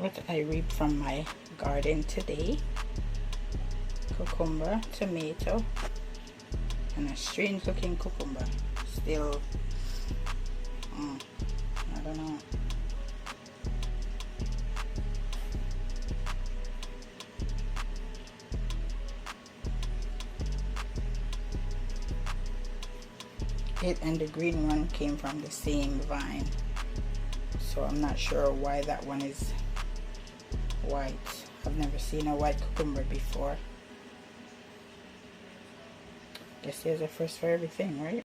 what I reaped from my garden today. Cucumber, tomato, and a strange looking cucumber. Still, I don't know. It and the green one came from the same vine, so I'm not sure why that one is white. I've never seen a white cucumber before. Guess there's a first for everything, right?